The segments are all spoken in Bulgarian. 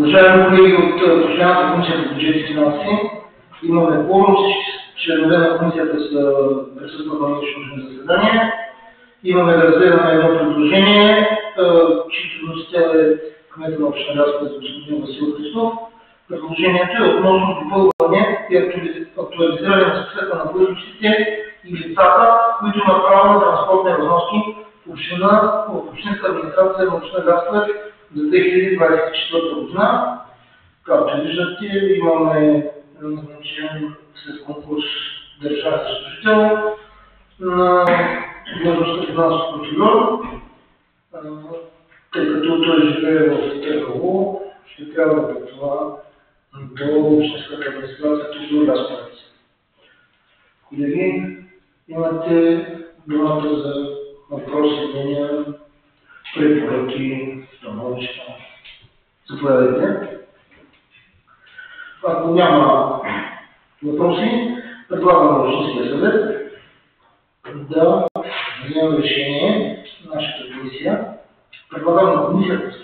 Уважаеми колеги от Постоянната комисия по бюджет и финанси, имаме кворум, всички членове на комисията са присъстват на днешното заседание. Имаме да разгледаме едно предложение, чието носител е кмета на община Лясковец господин Васил Христов. Предложението е относно допълване и актуализиране на списъка на длъжностите и лицата, които имат право на транспортни разноски в общинска администрация на община Лясковец за 2024 година. Както виждате, имаме назначен след конкурс държавен служител на длъжността финансов контролер. Тъй като той живее в Търгово, ще трябва да пътува до общинската администрация до Лясковец. Колеги, имате думата за въпроси, мнения, препоръки, становища. Заповядайте. Ако няма въпроси, предлагам на Общинския съвет да вземем решение на нашата комисия. Предлагам на комисията,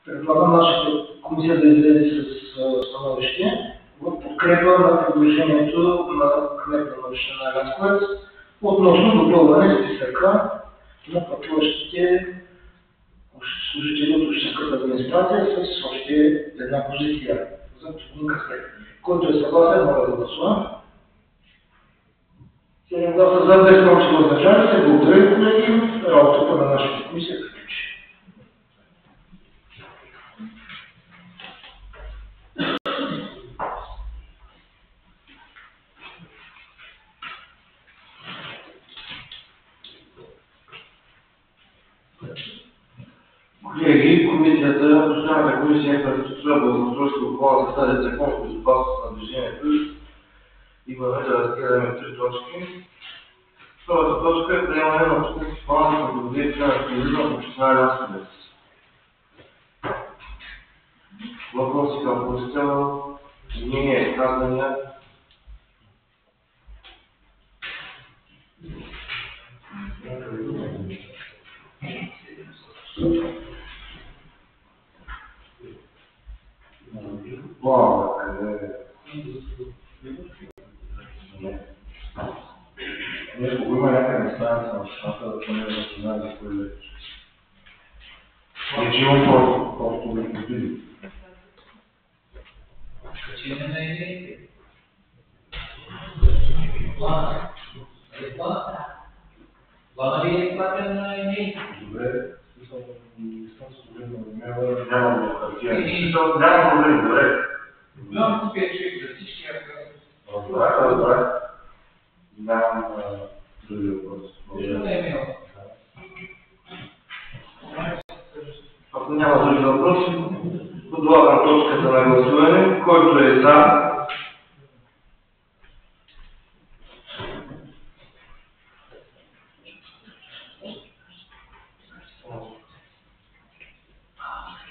предлагам нашата комисия да излезе с становище в подкрепа на предложението на кмета на община Лясковец относно допълване списъка на пътуващите служители от общинската администрация с още една позиция за господин Каскет. Който е съгласен, моля да гласува. 7 гласа за, без против, въздържали се. Благодаря ви, колеги. Работата на нашата комисия приключи. Колеги, Постоянната комисия инфраструктура, благоустройство, околна среда, закон, безопасност на движението, имаме да разгледаме 3 точки. Първата точка е приемане на общински план за подобрение на туризма в община Лясковец. Въпроси към вносител, мнения, изказвания. Ако има някъде на страница на общината, да поне да знаем за кой вече. Не че имам просто да подбили. Качене на имейте. Плана. Плана ли е платен на имейте? Добре, съм спогледнал имейла, нямам да хартия. Няма проблем, добре. Много успех човек за всички Разбрах. Нямам други въпроси. Ако няма други въпроси, подлагам точката на гласуване. Който е за,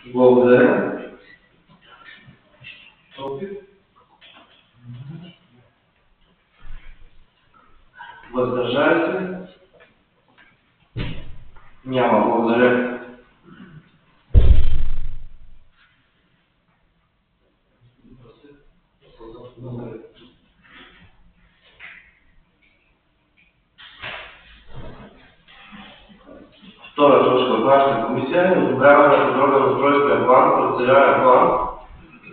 благодаря. Въздържали се? Няма, благодаря. Втора точка от нашата комисия е одобряване на подробен устройствен план, парцеларен план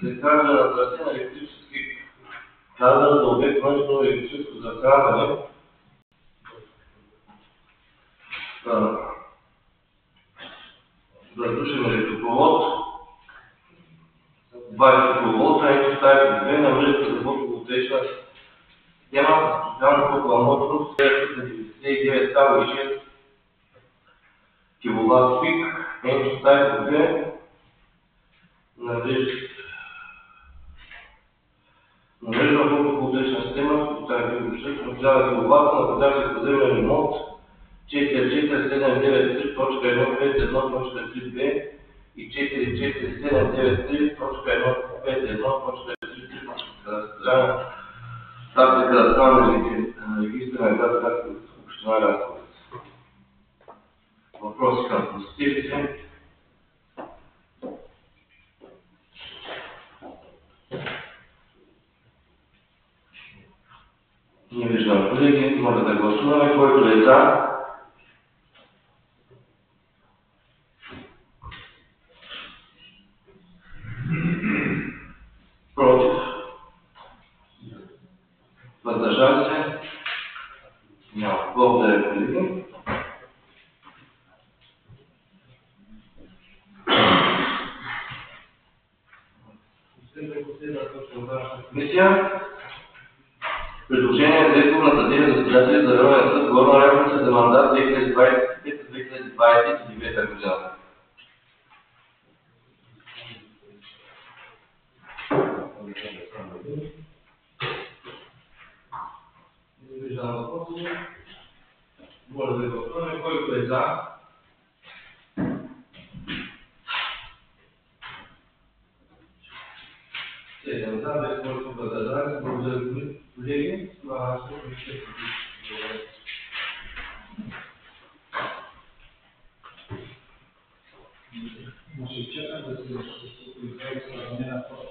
за изграждане на трасе на електрически кабел за обект външно електрическо захранване. Въздушен електропровод 20 кВт, електростайка 2 на мрежата за фотоволтаична система с постоянна топла мощност 99,6 кВт пик, електростайка 2 на мрежа фотоволтаична система с постоянна топла 1000 кВт на подача поземен ремонт 44793.151.3b и 44793.151.3b. Такса кадастрална регистър на град Лясковец, община Лясковец. Въпроси към вносителите. Който е за? Против? Въздържали се? Няма. Благодаря, колеги. Комисия. Предложение за избор на съдебни заседатели за районния съд Горна Оряховица за мандат 2025-2029 година. Виждам въпроси. Моля да гласуваме. Който е за? Седем за, без който въздържали се. Благодаря, колеги. Това ще е. Може чакам да се изправи сравнена хора.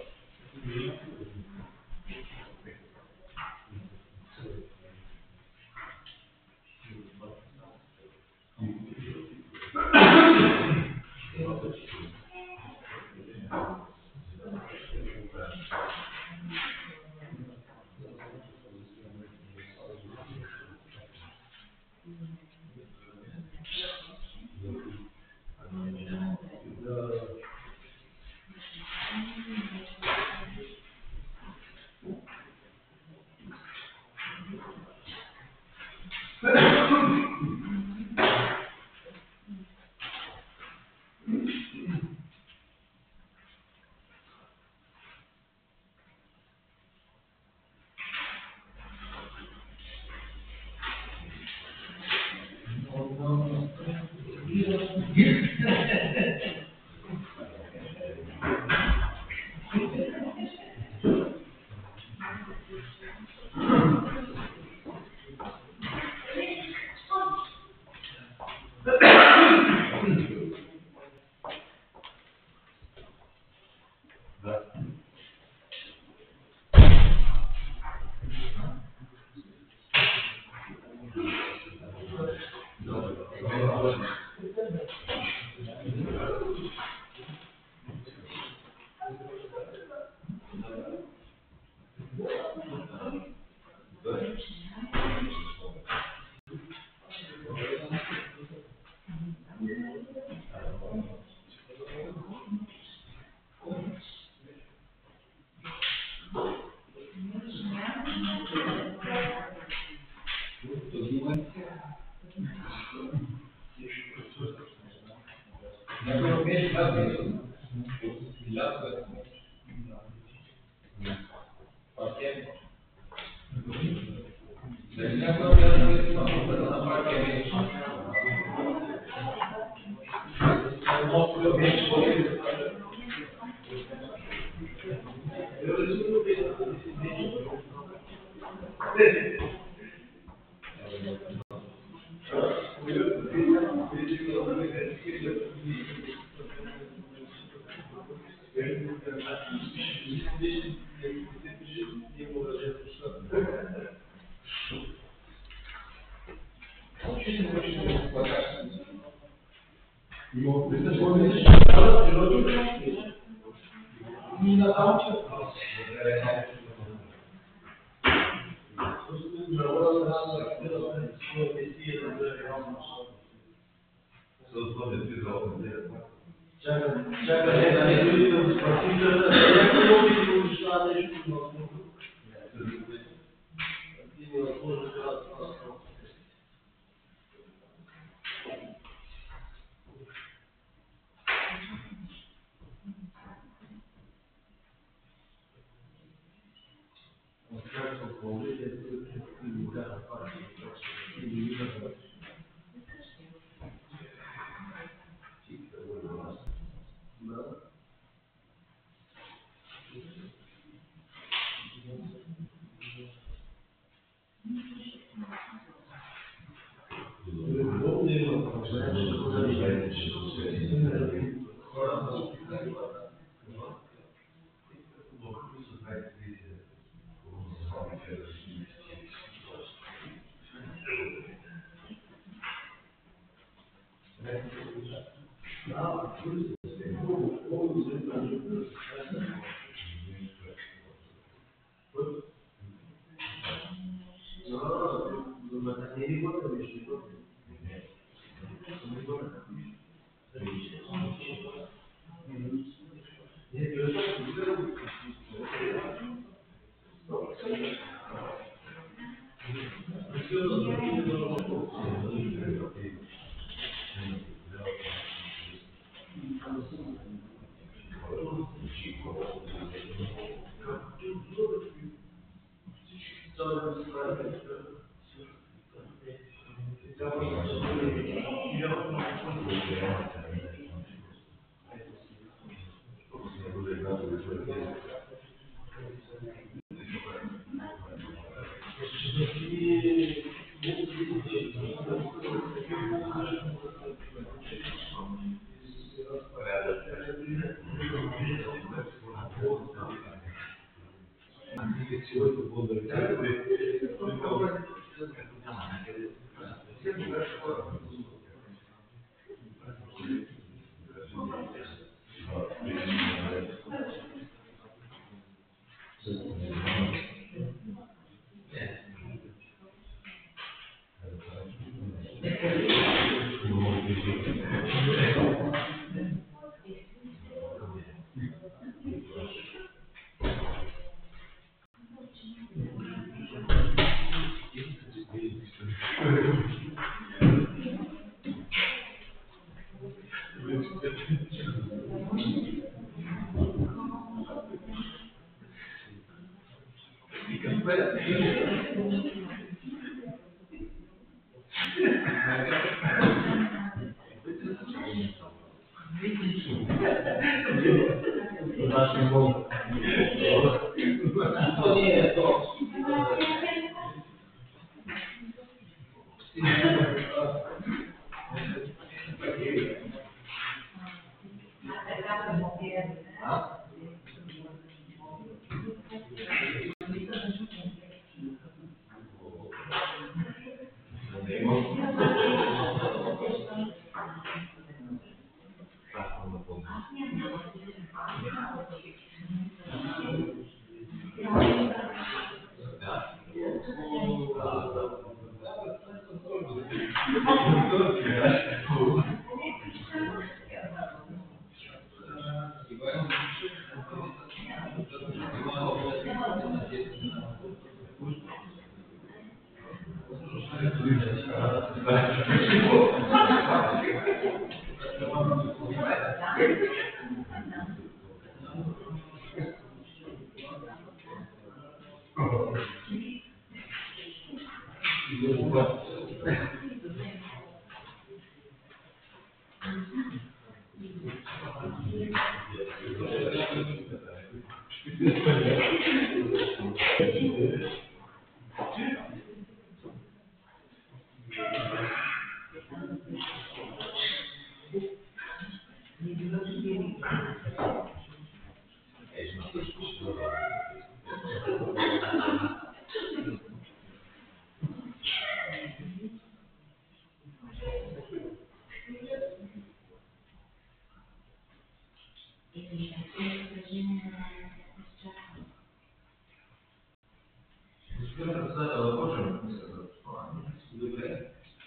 To nie jest to.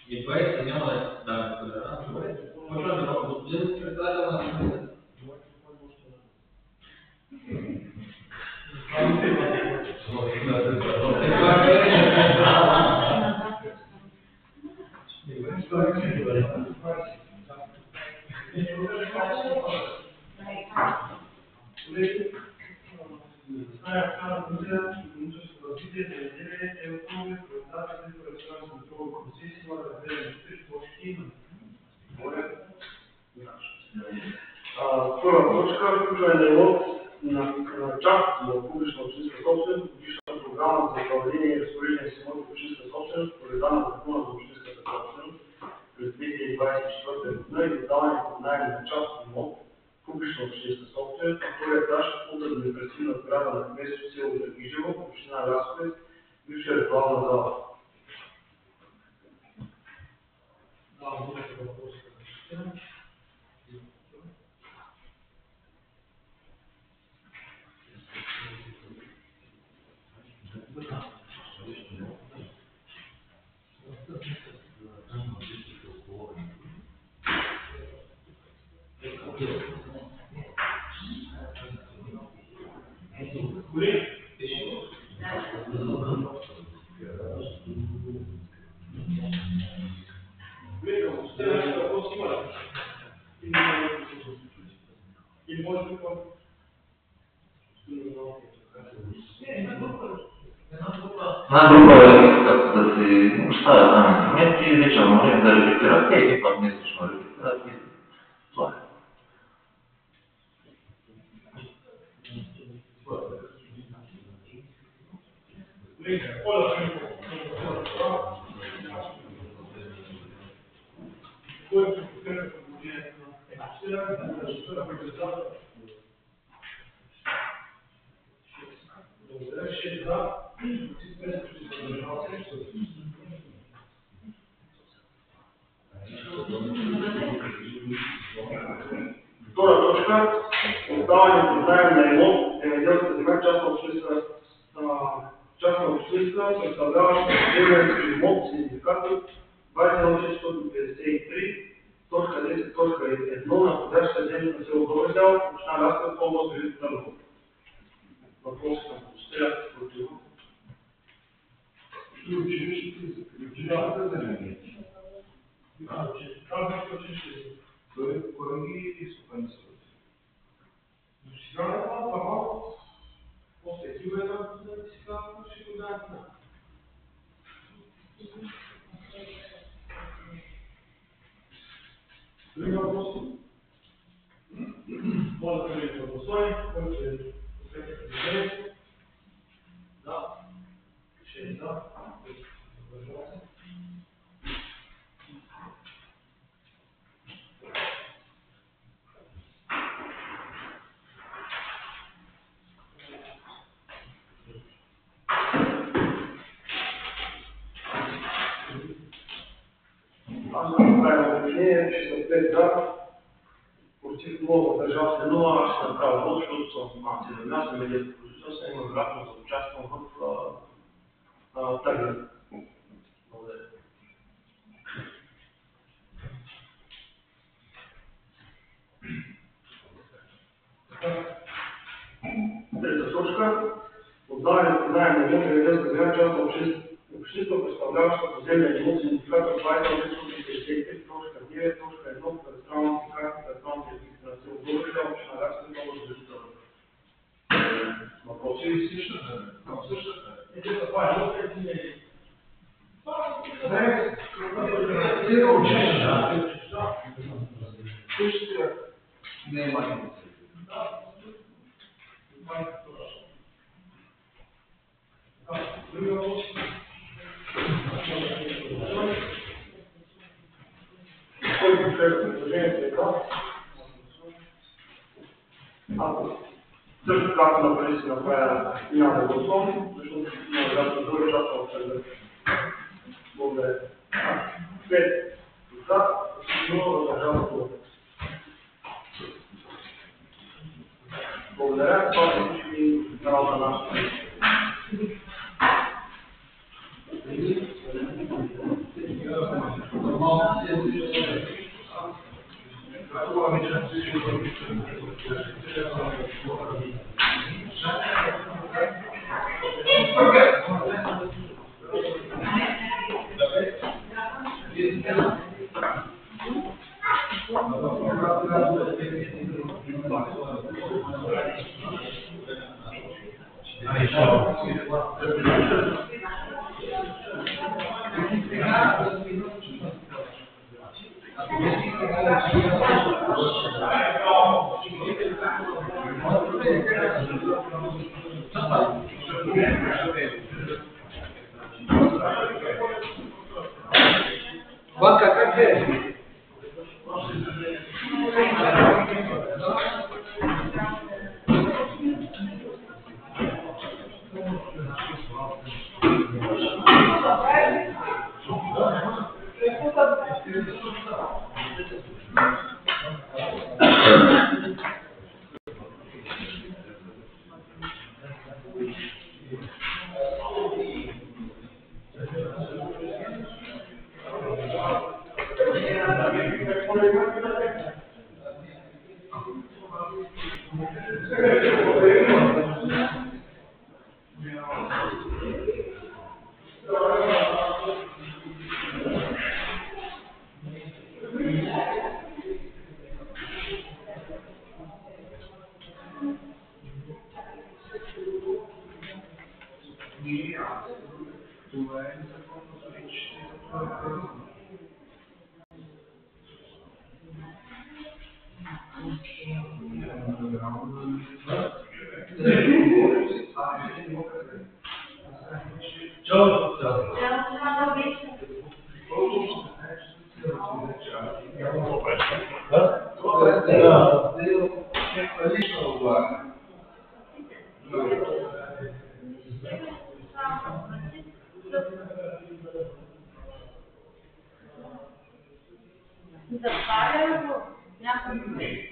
И 20 няма да толеранс, може да господин председател на Първа точка, включване на имот на част на публична общинска собственост, годишна програма за управление и разпореждане с имоти в общинска собственост по реда на Закона за общинската собственост през 2024 година и издаване под наем на част от имот публична общинска собственост на втория етаж от административна сграда на кметство село Драгижево, община Разковец, бивша ритуална зала. Или може би Една група да си оставя там инструменти и вечер може да репетират. Те пак не слушно репетират и това е. Втора точка, отдаване под наем на имот, земеделска земя, частна общинска, представляваща земеделски имот, синдикати, 21653, точка 10, точка 1, находяща земя на село Добридел, община Разград, област Велико Търново. Въпроси към гостя, против. Кой ги стопанисват? Сега не това права, после хива една година и сега ще го дадат на. Други въпроси? Може да видите въпросове, който е последните движение. Да. Ще е да. Аз ще направя обяснение, че съм 5 за, против много държал се 0, аз ще направя вот, защото съм антидемяс, медиатор позиция, съм има вероятност да участвам в тази. Благодаря. Трета точка. Отдаване под наем на имот земеделска земя, частна общинска, представляваща поземлен имот, синдиката 21653, точка 9, точка 1, кадастралните карти, кадастралните регистри на село Добридел, община Разград, област Велико Търново. Въпроси и същата. Това е много един. Не е майка. Други въпроси? Кой подкрепя предложението е да? Също както направи си направя няма да гласувам, защото има вероятно друга част от това. Благодаря. 5. За, но държава това. Благодаря. Това е всички работа на нашата. Ванка, как е? Затваря го някакъв.